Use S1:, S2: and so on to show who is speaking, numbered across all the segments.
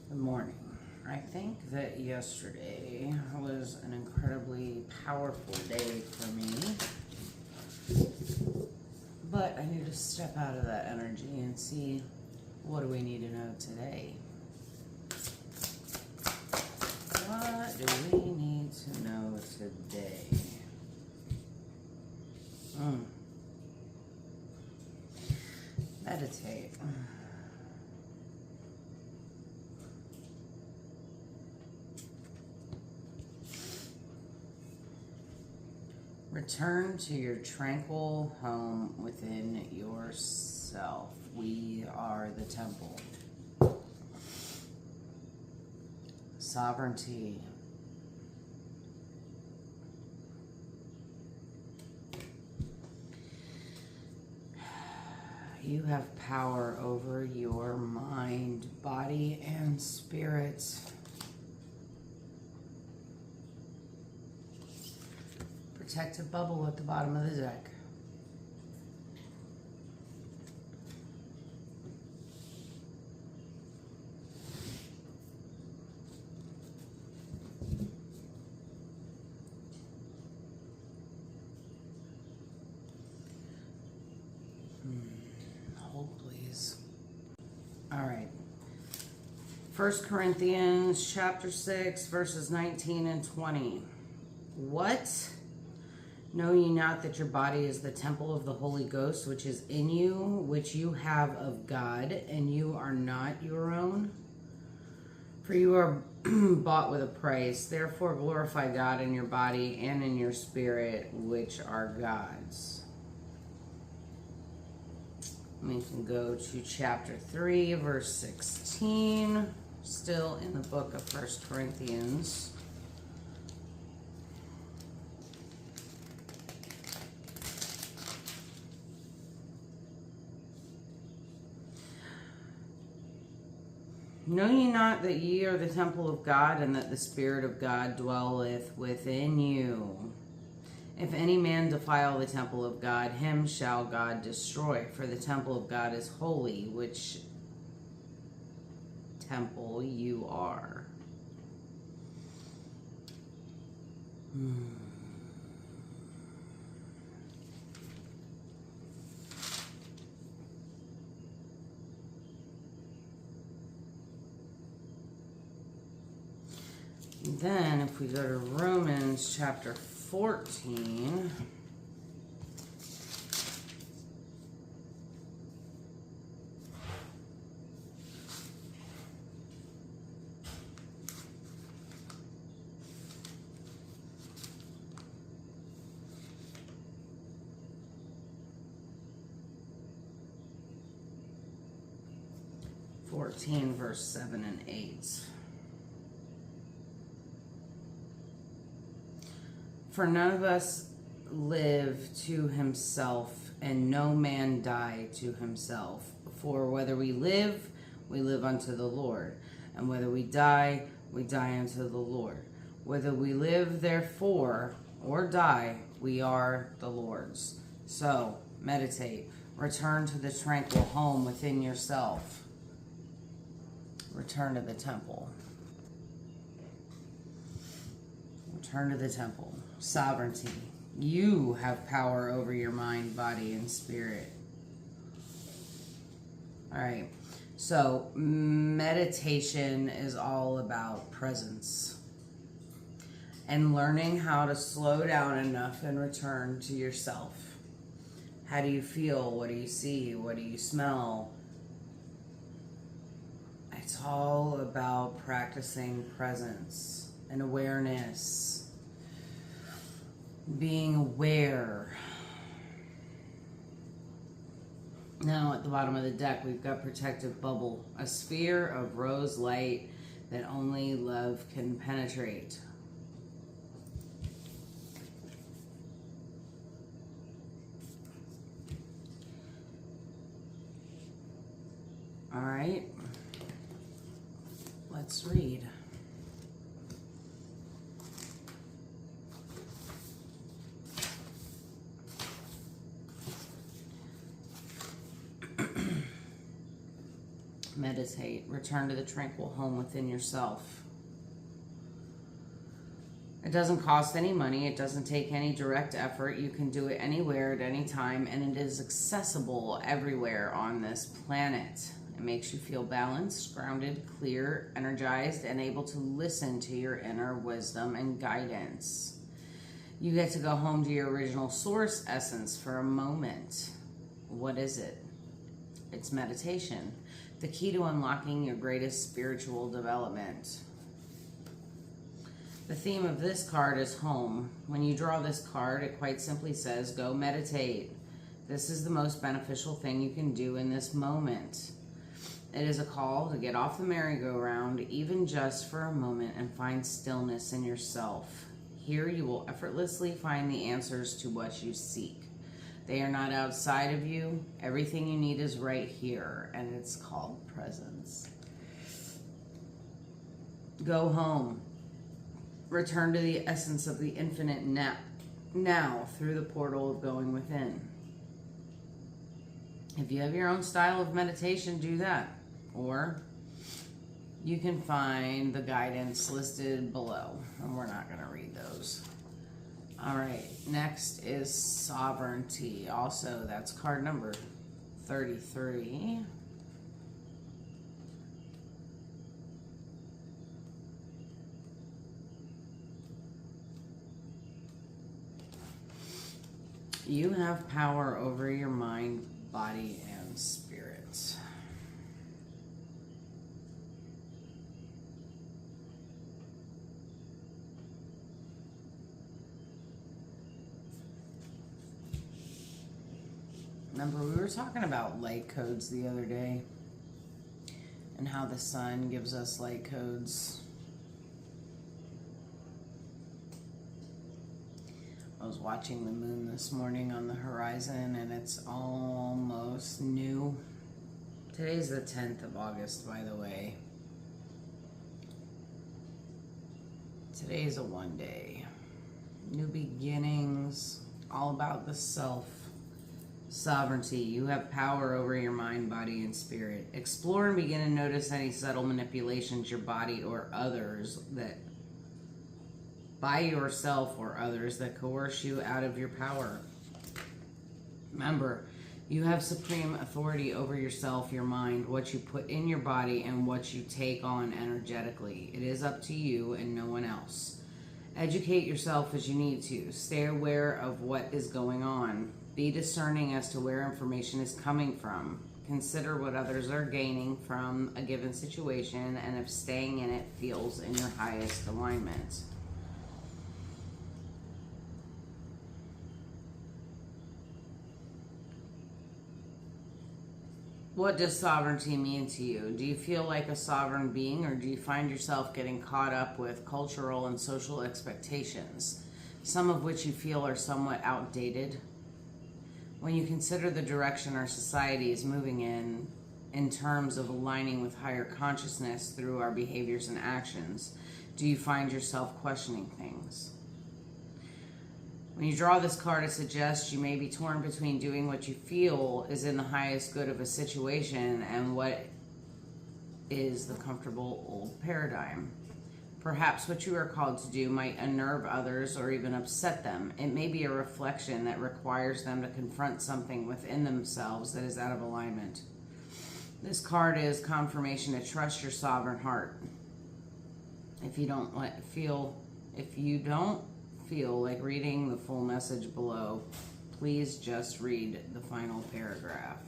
S1: Good morning. I think that yesterday was an incredibly powerful day for me, but I need to step out of that energy and see what do we need to know today. What do we need to know today? Meditate. Return to your tranquil home within yourself. We are the temple. Sovereignty. You have power over your mind, body, and spirit. Protective bubble at the bottom of the deck. Hold, please. All right. 1 Corinthians chapter 6, verses 19 and 20. What? Know ye not that your body is the temple of the Holy Ghost, which is in you, which you have of God, and you are not your own? For you are bought with a price. Therefore glorify God in your body and in your spirit, which are God's. We can go to chapter 3, verse 16, still in the book of 1 Corinthians. Know ye not that ye are the temple of God, and that the Spirit of God dwelleth within you? If any man defile the temple of God, him shall God destroy. For the temple of God is holy, which temple you are. Then, if we go to Romans chapter 14, verse 7 and 8. For none of us live to himself, and no man die to himself. For whether we live unto the Lord, and whether we die unto the Lord. Whether we live, therefore, or die, we are the Lord's. So, meditate. Return to the tranquil home within yourself. Return to the temple. Return to the temple. Sovereignty. You have power over your mind, body, and spirit. All right. So, meditation is all about presence and learning how to slow down enough and return to yourself. How do you feel? What do you see? What do you smell? It's all about practicing presence and awareness. Being aware. Now at the bottom of the deck we've got protective bubble, a sphere of rose light that only love can penetrate. All right, let's read. Meditate. Return to the tranquil home within yourself. It doesn't cost any money. It doesn't take any direct effort. You can do it anywhere at any time, and it is accessible everywhere on this planet. It makes you feel balanced, grounded, clear, energized, and able to listen to your inner wisdom and guidance. You get to go home to your original source essence for a moment. What is it? It's meditation, the key to unlocking your greatest spiritual development. The theme of this card is home. When you draw this card, it quite simply says, go meditate. This is the most beneficial thing you can do in this moment. It is a call to get off the merry-go-round, even just for a moment, and find stillness in yourself. Here you will effortlessly find the answers to what you seek. They are not outside of you. Everything you need is right here, and it's called presence. Go home. Return to the essence of the infinite now through the portal of going within. If you have your own style of meditation, do that. Or you can find the guidance listed below, and we're not going to read those. All right, next is sovereignty. Also, that's card number 33. You have power over your mind, body, and spirit. Remember, we were talking about light codes the other day and how the sun gives us light codes. I was watching the moon this morning on the horizon, and it's almost new. Today's the 10th of August, by the way. Today's a one day. New beginnings, all about the self. Sovereignty. You have power over your mind, body, and spirit. Explore and begin to notice any subtle manipulations your body or others that by yourself or others that coerce you out of your power. Remember, you have supreme authority over yourself, your mind, what you put in your body, and what you take on energetically. It is up to you and no one else. Educate yourself as you need to. Stay aware of what is going on. Be discerning as to where information is coming from. Consider what others are gaining from a given situation, and if staying in it feels in your highest alignment. What does sovereignty mean to you? Do you feel like a sovereign being, or do you find yourself getting caught up with cultural and social expectations, some of which you feel are somewhat outdated? When you consider the direction our society is moving in terms of aligning with higher consciousness through our behaviors and actions, do you find yourself questioning things? When you draw this card, it suggests you may be torn between doing what you feel is in the highest good of a situation and what is the comfortable old paradigm. Perhaps what you are called to do might unnerve others or even upset them. It may be a reflection that requires them to confront something within themselves that is out of alignment. This card is confirmation to trust your sovereign heart. If you don't feel like reading the full message below, please just read the final paragraph.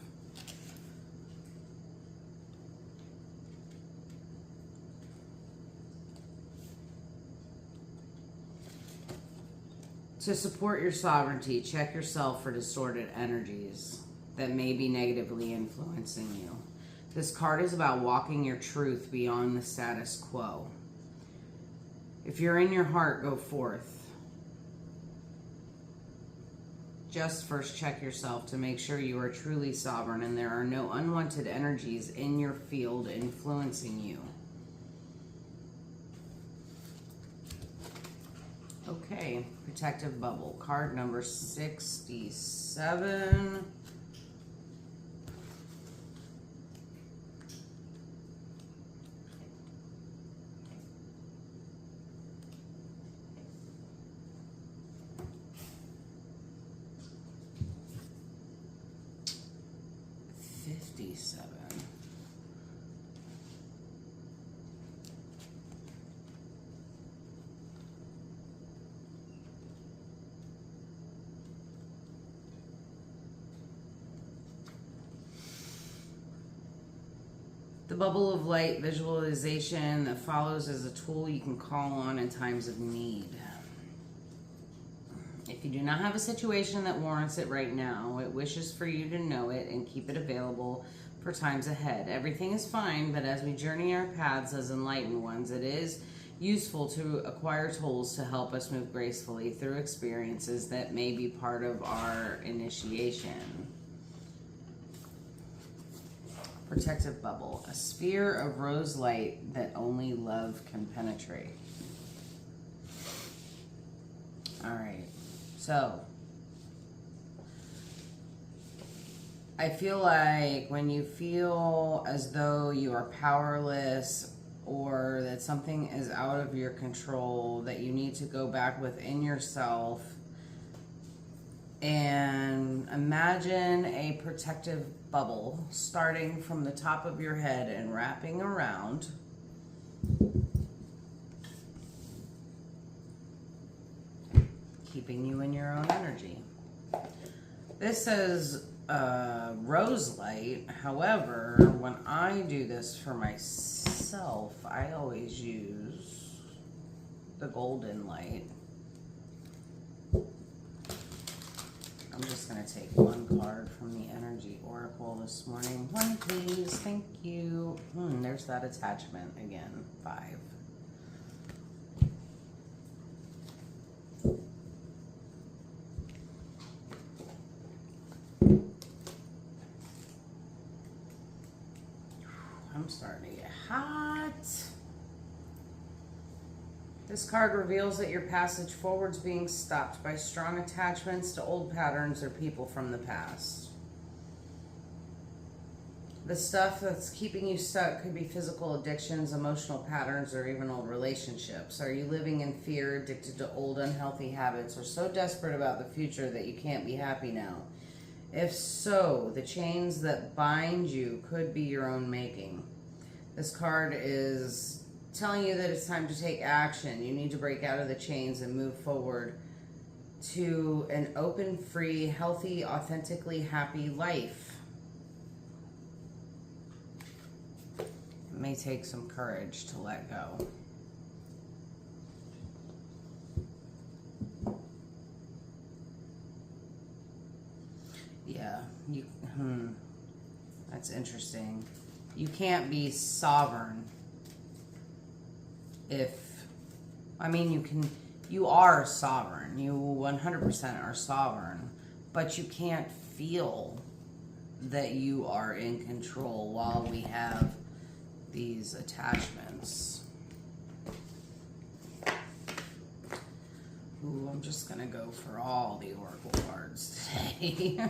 S1: To support your sovereignty, check yourself for distorted energies that may be negatively influencing you. This card is about walking your truth beyond the status quo. If you're in your heart, go forth. Just first check yourself to make sure you are truly sovereign and there are no unwanted energies in your field influencing you. Okay, protective bubble. Card number 67. 37. The bubble of light visualization that follows is a tool you can call on in times of need. If you do not have a situation that warrants it right now, it wishes for you to know it and keep it available for times ahead. Everything is fine, but as we journey our paths as enlightened ones, it is useful to acquire tools to help us move gracefully through experiences that may be part of our initiation. Protective bubble, a sphere of rose light that only love can penetrate. All right, so I feel like when you feel as though you are powerless or that something is out of your control, that you need to go back within yourself and imagine a protective bubble starting from the top of your head and wrapping around. Keeping you in your own energy. This says rose light. However, when I do this for myself, I always use the golden light. I'm just going to take one card from the Energy Oracle this morning. One, please. Thank you. There's that attachment again. 5. I'm starting to get hot. This card reveals that your passage forward's being stopped by strong attachments to old patterns or people from the past. The stuff that's keeping you stuck could be physical addictions, emotional patterns, or even old relationships. Are you living in fear, addicted to old unhealthy habits, or so desperate about the future that you can't be happy now? If so, the chains that bind you could be your own making. This card is telling you that it's time to take action. You need to break out of the chains and move forward to an open, free, healthy, authentically happy life. It may take some courage to let go. Yeah, that's interesting. You can't be sovereign you are sovereign. You 100% are sovereign, but you can't feel that you are in control while we have these attachments. Ooh, I'm just gonna go for all the Oracle cards today.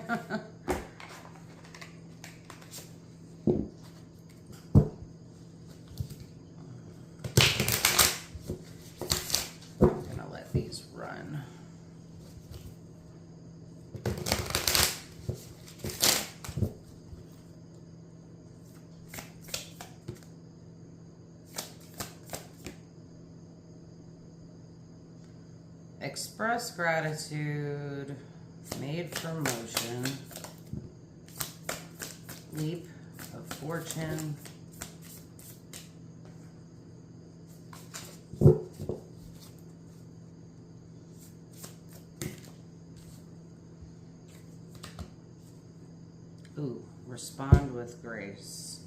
S1: Express gratitude, made for motion, leap of fortune, respond with grace.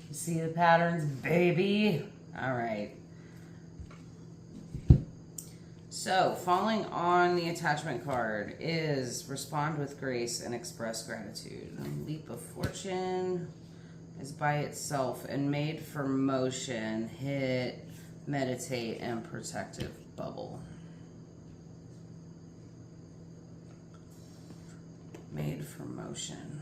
S1: You see the patterns, baby? All right. So, falling on the attachment card is respond with grace and express gratitude. Leap of fortune is by itself and made for motion, hit, meditate, and protective bubble. Made for motion.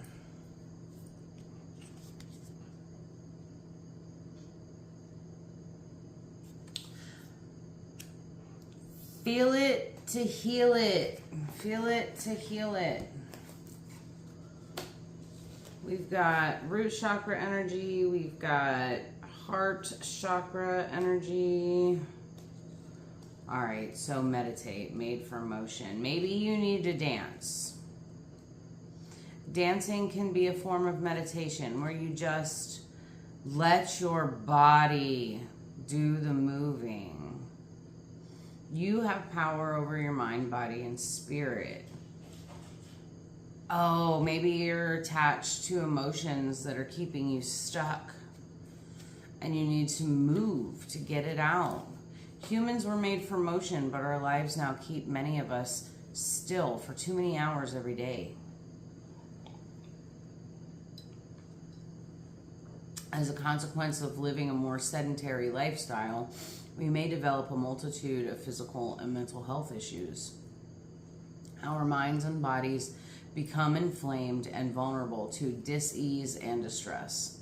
S1: Feel it to heal it. Feel it to heal it. got root chakra energy. We've got heart chakra energy. All right, so meditate, made for motion. Maybe you need to dance. Dancing can be a form of meditation where you just let your body do the moving. You have power over your mind, body, and spirit. Oh, maybe you're attached to emotions that are keeping you stuck and you need to move to get it out. Humans were made for motion, but our lives now keep many of us still for too many hours every day. As a consequence of living a more sedentary lifestyle, we may develop a multitude of physical and mental health issues. Our minds and bodies become inflamed and vulnerable to dis-ease and distress.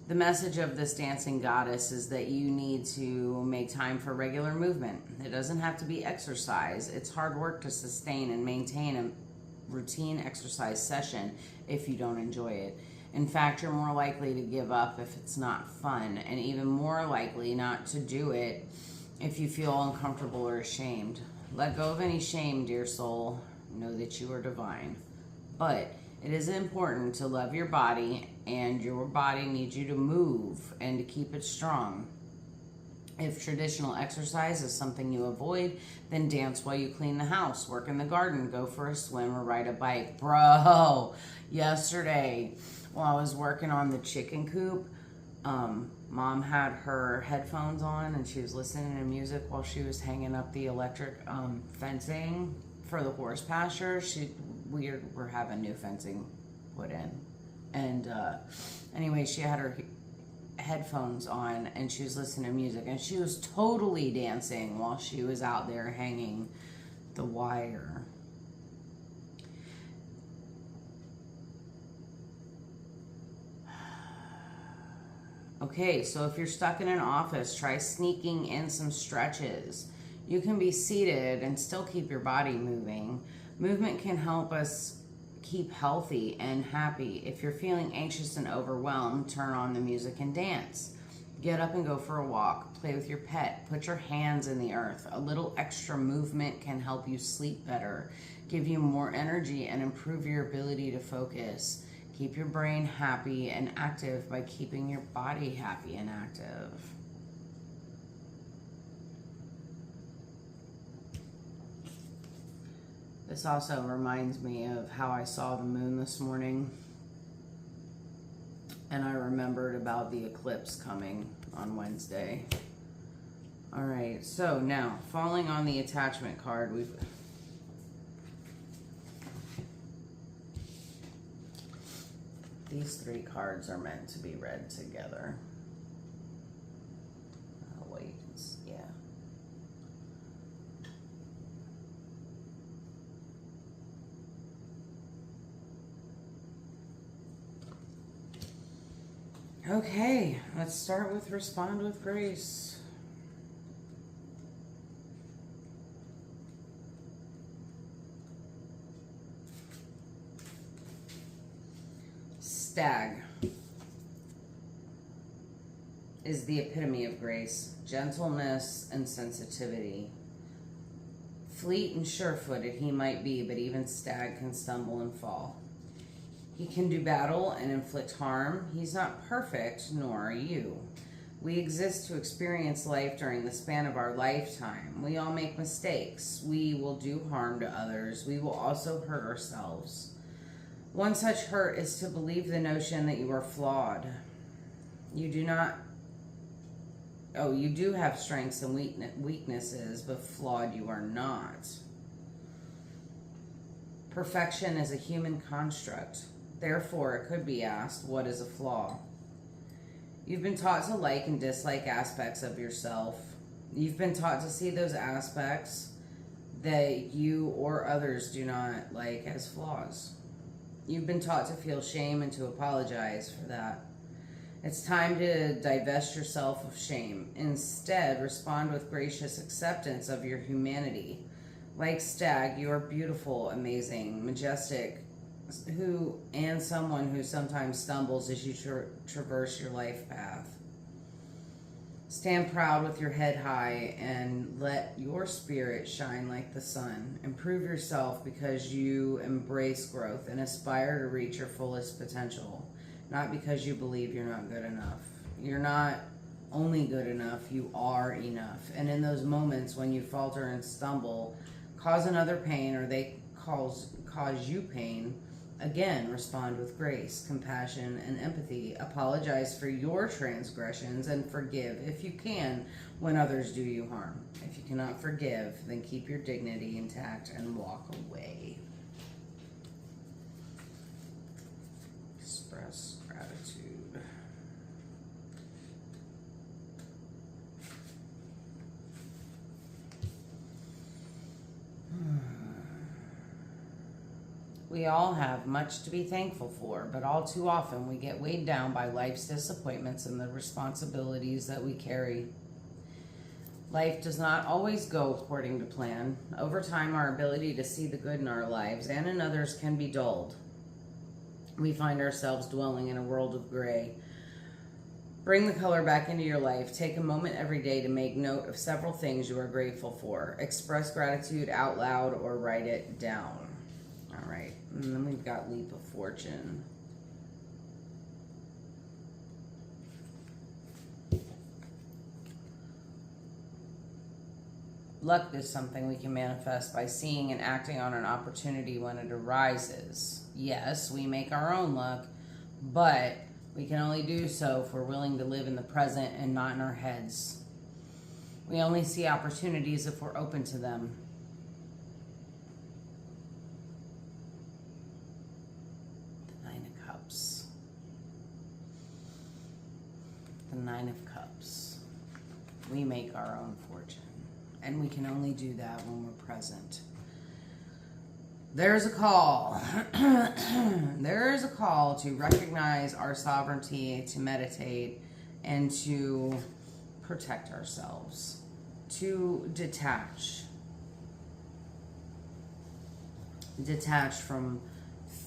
S1: The message of this dancing goddess is that you need to make time for regular movement. It doesn't have to be exercise. It's hard work to sustain and maintain a routine exercise session if you don't enjoy it. In fact, you're more likely to give up if it's not fun, and even more likely not to do it if you feel uncomfortable or ashamed. Let go of any shame, dear soul. Know that you are divine. But it is important to love your body, and your body needs you to move and to keep it strong. If traditional exercise is something you avoid, then dance while you clean the house, work in the garden, go for a swim, or ride a bike. Bro, yesterday while I was working on the chicken coop, Mom had her headphones on and she was listening to music while she was hanging up the electric fencing for the horse pasture. We're having new fencing put in, and anyway, she had her headphones on and she was listening to music, and she was totally dancing while she was out there hanging the wire. Okay, so if you're stuck in an office, try sneaking in some stretches. You can be seated and still keep your body moving. Movement can help us keep healthy and happy. If you're feeling anxious and overwhelmed, turn on the music and dance. Get up and go for a walk. Play with your pet. Put your hands in the earth. A little extra movement can help you sleep better, give you more energy, and improve your ability to focus. Keep your brain happy and active by keeping your body happy and active. This also reminds me of how I saw the moon this morning, and I remembered about the eclipse coming on Wednesday. All right, so now, falling on the attachment card, these three cards are meant to be read together. Wait, yeah. Okay, let's start with Respond with Grace. Stag is the epitome of grace, gentleness, and sensitivity. Fleet and sure-footed he might be, but even Stag can stumble and fall. He can do battle and inflict harm. He's not perfect, nor are you. We exist to experience life during the span of our lifetime. We all make mistakes. We will do harm to others. We will also hurt ourselves. One such hurt is to believe the notion that you are flawed. You do have strengths and weaknesses, but flawed you are not. Perfection is a human construct. Therefore, it could be asked, what is a flaw? You've been taught to like and dislike aspects of yourself. You've been taught to see those aspects that you or others do not like as flaws. You've been taught to feel shame and to apologize for that. It's time to divest yourself of shame. Instead, respond with gracious acceptance of your humanity. Like Stag, you are beautiful, amazing, majestic, someone who sometimes stumbles as you traverse your life path. Stand proud with your head high and let your spirit shine like the sun. Improve yourself because you embrace growth and aspire to reach your fullest potential, not because you believe you're not good enough. You're not only good enough, you are enough. And in those moments when you falter and stumble, cause another pain, or they cause you pain, again, respond with grace, compassion, and empathy. Apologize for your transgressions and forgive, if you can, when others do you harm. If you cannot forgive, then keep your dignity intact and walk away. Express gratitude. We all have much to be thankful for, but all too often we get weighed down by life's disappointments and the responsibilities that we carry. Life does not always go according to plan. Over time, our ability to see the good in our lives and in others can be dulled. We find ourselves dwelling in a world of gray. Bring the color back into your life. Take a moment every day to make note of several things you are grateful for. Express gratitude out loud or write it down. All right, and then we've got Leap of Fortune. Luck is something we can manifest by seeing and acting on an opportunity when it arises. Yes, we make our own luck, but we can only do so if we're willing to live in the present and not in our heads. We only see opportunities if we're open to them. The Nine of Cups. We make our own fortune, and we can only do that when we're present. There's a call. There is a call to recognize our sovereignty, to meditate, and to protect ourselves, to detach. Detach from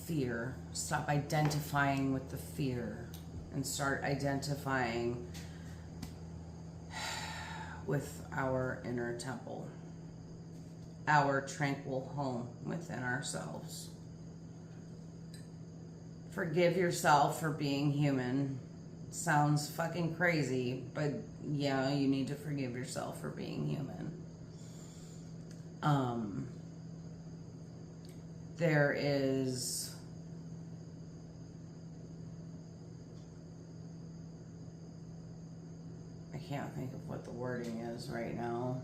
S1: fear. Stop identifying with the fear and start identifying with our inner temple, our tranquil home within ourselves. Forgive yourself for being human. Sounds fucking crazy, but yeah, you need to forgive yourself for being human. There is I can't think of what the wording is right now,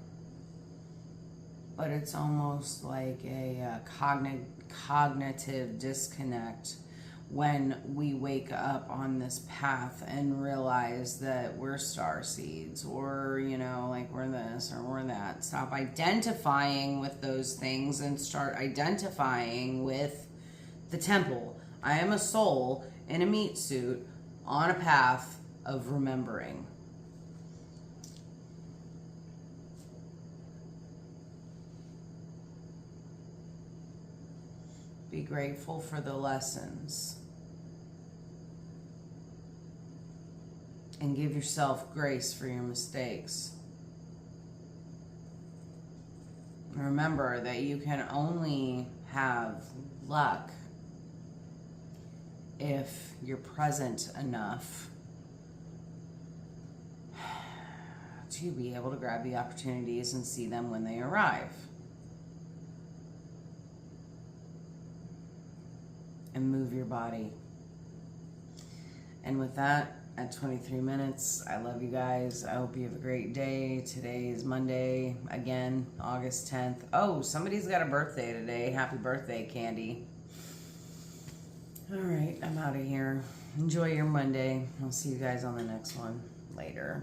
S1: but it's almost like a cognitive disconnect when we wake up on this path and realize that we're star seeds, or like we're this or we're that. Stop identifying with those things and start identifying with the temple. I am a soul in a meat suit on a path of remembering. Be grateful for the lessons. And give yourself grace for your mistakes. Remember that you can only have luck if you're present enough to be able to grab the opportunities and see them when they arrive. And move your body. And with that, at 23 minutes, I love you guys. I hope you have a great day. Today is Monday, again, August 10th. Oh, somebody's got a birthday today. Happy birthday, Candy. All right, I'm out of here. Enjoy your Monday. I'll see you guys on the next one later.